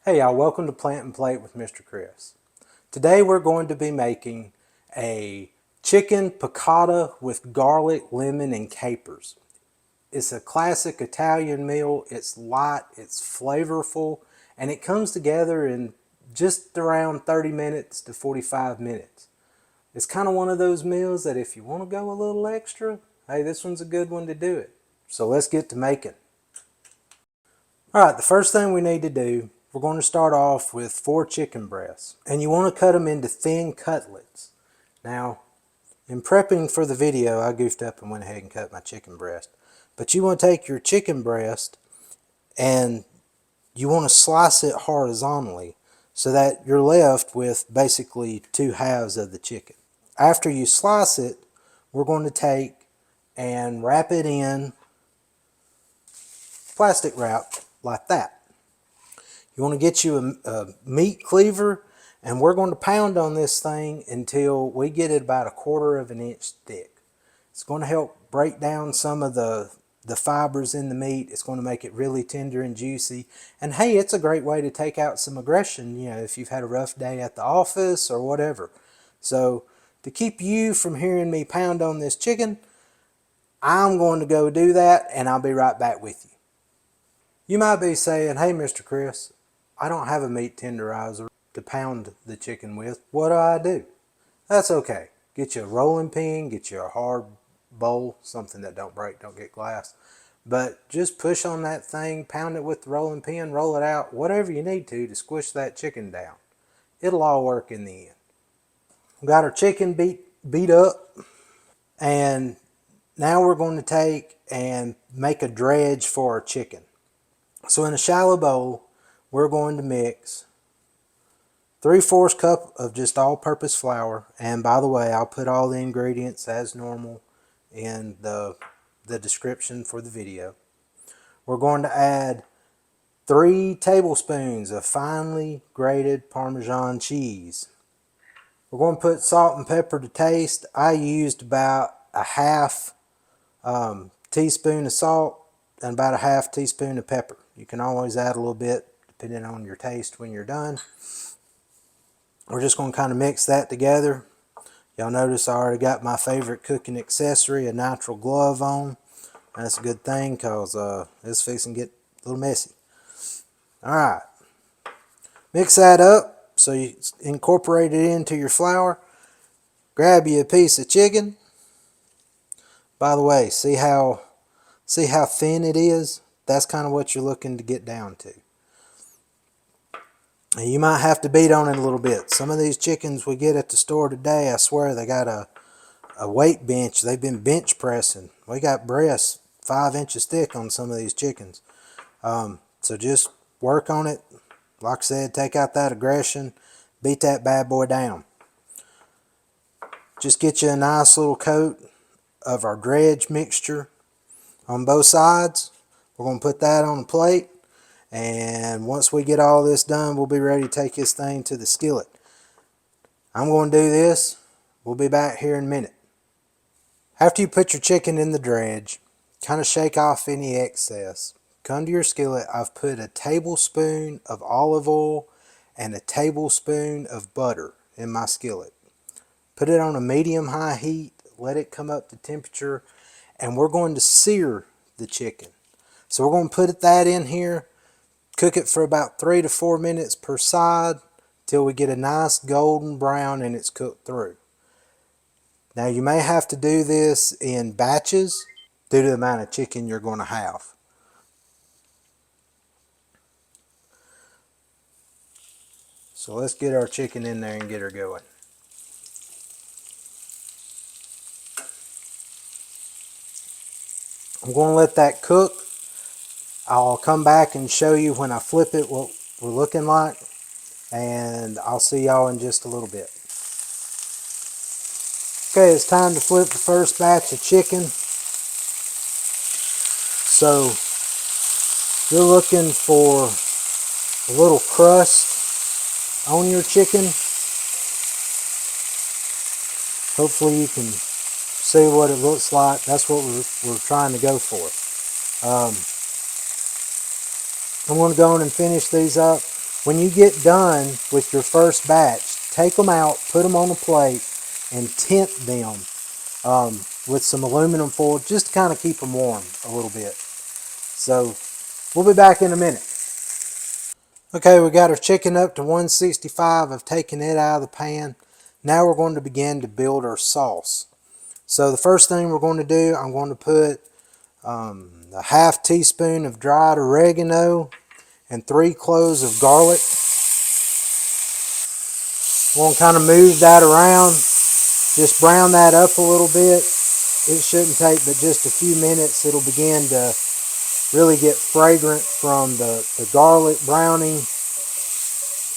Hey y'all, welcome to Plant and Plate with Mr. Chris. Today we're going to be making a chicken piccata with garlic, lemon, and capers. It's a classic Italian meal. It's light, it's flavorful, and it comes together in just around 30 minutes to 45 minutes. It's kind of one of those meals that if you want to go a little extra, hey, this one's a good one to do it. So let's get to making. Alright, the first thing we need to do, we're going to start off with 4 chicken breasts. And you want to cut them into thin cutlets. Now, in prepping for the video, I goofed up and went ahead and cut my chicken breast. But you want to take your chicken breast and you want to slice it horizontally so that you're left with basically 2 halves of the chicken. After you slice it, we're going to take and wrap it in plastic wrap like that. You want to get you a meat cleaver, and we're going to pound on this thing until we get it about 1/4 of an inch thick. It's going to help break down some of the fibers in the meat. It's going to make it really tender and juicy. And hey, it's a great way to take out some aggression, if you've had a rough day at the office or whatever. So to keep you from hearing me pound on this chicken, I'm going to go do that, and I'll be right back with you. You might be saying, hey Mr. Chris, I don't have a meat tenderizer to pound the chicken with. What do? That's okay. Get you a rolling pin, get you a hard bowl, something that don't break, don't get glass. But just push on that thing, pound it with the rolling pin, roll it out, whatever you need to squish that chicken down. It'll all work in the end. We got our chicken beat up, and now we're going to take and make a dredge for our chicken. So in a shallow bowl, we're going to mix 3/4 cup of just all-purpose flour. And by the way, I'll put all the ingredients as normal in the description for the video. We're going to add 3 tablespoons of finely grated Parmesan cheese. We're going to put salt and pepper to taste. I used about a half teaspoon of salt and about a half teaspoon of pepper. You can always add a little bit depending on your taste when you're done. We're just going to kind of mix that together. Y'all notice I already got my favorite cooking accessory, a nitrile glove on. That's a good thing because it's fixing to get a little messy. Alright, mix that up so you incorporate it into your flour. Grab you a piece of chicken. By the way, see how thin it is? That's kind of what you're looking to get down to. And you might have to beat on it a little bit. Some of these chickens we get at the store today, I swear they got a weight bench. They've been bench pressing. We got breasts 5 inches thick on some of these chickens. So just work on it. Like I said, take out that aggression. Beat that bad boy down. Just get you a nice little coat of our dredge mixture on both sides. We're going to put that on a plate, and once we get all this done, we'll be ready to take this thing to the skillet. I'm going to do this. We'll be back here in a minute. After you put your chicken in the dredge, kind of shake off any excess. Come to your skillet. I've put a tablespoon of olive oil and a tablespoon of butter in my skillet. Put it on a medium-high heat. Let it come up to temperature, and we're going to sear the chicken. So we're going to put that in here, cook it for about 3 to 4 minutes per side till we get a nice golden brown and it's cooked through. Now you may have to do this in batches due to the amount of chicken you're going to have. So let's get our chicken in there and get her going. I'm going to let that cook. I'll come back and show you when I flip it what we're looking like, and I'll see y'all in just a little bit. Okay, it's time to flip the first batch of chicken. So you're looking for a little crust on your chicken. Hopefully you can see what it looks like. That's what we're trying to go for. I'm going to go on and finish these up. When you get done with your first batch, take them out, put them on a plate, and tint them with some aluminum foil just to kind of keep them warm a little bit. So we'll be back in a minute. Okay, we got our chicken up to 165. I've taken it out of the pan. Now we're going to begin to build our sauce. So the first thing we're going to do, I'm going to put a half teaspoon of dried oregano and 3 cloves of garlic. We're going to kind of move that around. Just brown that up a little bit. It shouldn't take but just a few minutes. It'll begin to really get fragrant from the garlic browning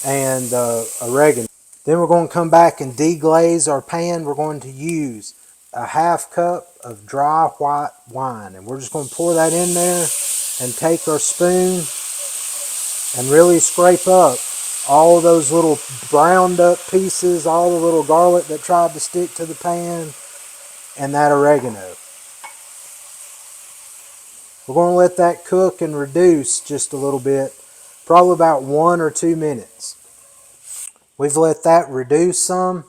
and the oregano. Then we're going to come back and deglaze our pan. We're going to use a half cup of dry white wine. And we're just going to pour that in there and take our spoon and really scrape up all those little browned up pieces, all the little garlic that tried to stick to the pan, and that oregano. We're going to let that cook and reduce just a little bit, probably about 1 or 2 minutes. We've let that reduce some.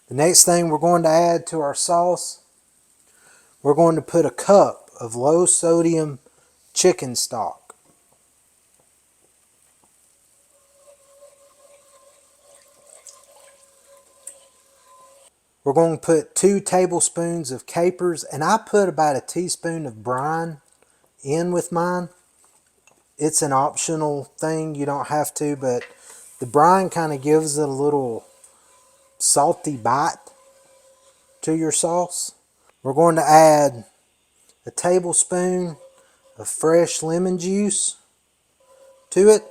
The next thing we're going to add to our sauce, we're going to put a cup of low sodium chicken stock. We're going to put 2 tablespoons of capers, and I put about a teaspoon of brine in with mine. It's an optional thing, you don't have to, but the brine kind of gives it a little salty bite to your sauce. We're going to add a tablespoon of fresh lemon juice to it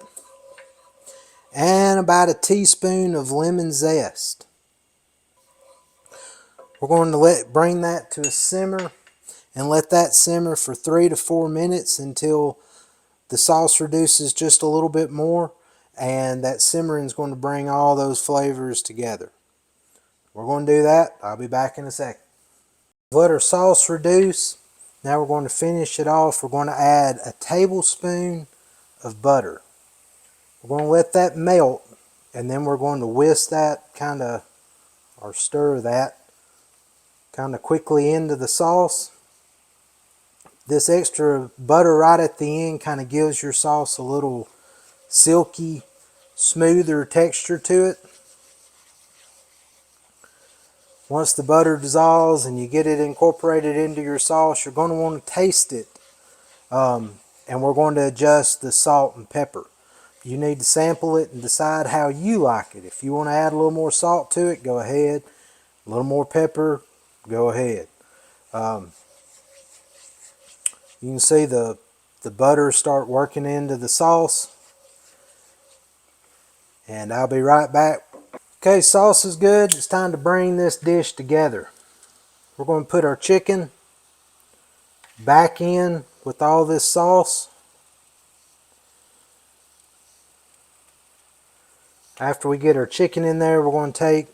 and about a teaspoon of lemon zest. We're going to bring that to a simmer and let that simmer for 3 to 4 minutes until the sauce reduces just a little bit more, and that simmering is going to bring all those flavors together. We're going to do that. I'll be back in a second. Let our sauce reduce. Now we're going to finish it off. We're going to add a tablespoon of butter. We're going to let that melt, and then we're going to whisk that or stir that kind of quickly into the sauce. This extra butter right at the end kind of gives your sauce a little silky, smoother texture to it. Once the butter dissolves and you get it incorporated into your sauce, you're going to want to taste it. And we're going to adjust the salt and pepper. You need to sample it and decide how you like it. If you want to add a little more salt to it, go ahead. A little more pepper, go ahead. You can see the butter start working into the sauce. And I'll be right back. Okay, sauce is good. It's time to bring this dish together. We're going to put our chicken back in with all this sauce. After we get our chicken in there, we're going to take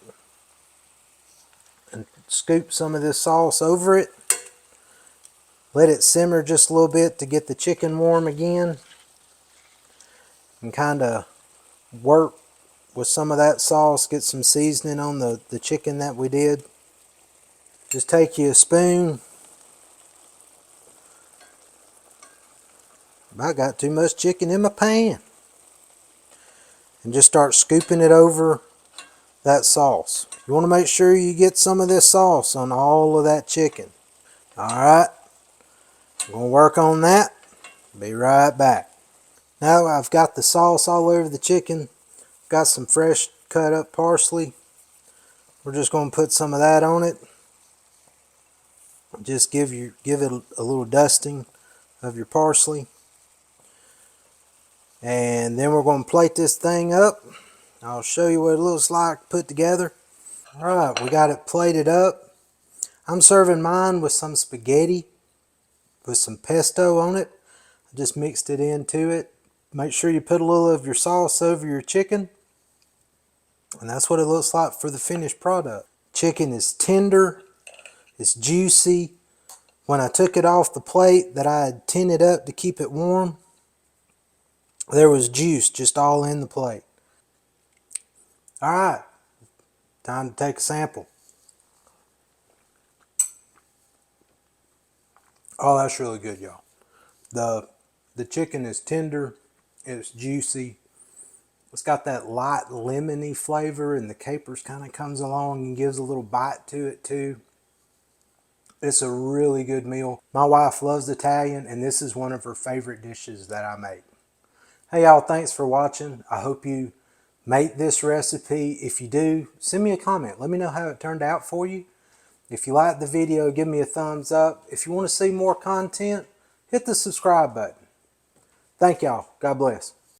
and scoop some of this sauce over it. Let it simmer just a little bit to get the chicken warm again. And kind of work with some of that sauce, get some seasoning on the chicken that we did. Just take you a spoon. I got too much chicken in my pan. And just start scooping it over that sauce. You want to make sure you get some of this sauce on all of that chicken. Alright, I'm going to work on that. Be right back. Now I've got the sauce all over the chicken. Got some fresh cut up parsley. We're just going to put some of that on it. Just give it a little dusting of your parsley. And then we're going to plate this thing up. I'll show you what it looks like put together. Alright, we got it plated up. I'm serving mine with some spaghetti with some pesto on it. I just mixed it into it. Make sure you put a little of your sauce over your chicken. And that's what it looks like for the finished product. Chicken is tender. It's juicy. When I took it off the plate that I had tinted up to keep it warm, There was juice just all in the plate. All right, time to take a sample. Oh, that's really good, y'all. The chicken is tender, it's juicy. It's got that light lemony flavor, and the capers kind of comes along and gives a little bite to it too. It's a really good meal. My wife loves Italian, and this is one of her favorite dishes that I make. Hey y'all, thanks for watching. I hope you make this recipe. If you do, send me a comment. Let me know how it turned out for you. If you like the video, give me a thumbs up. If you want to see more content, hit the subscribe button. Thank y'all. God bless.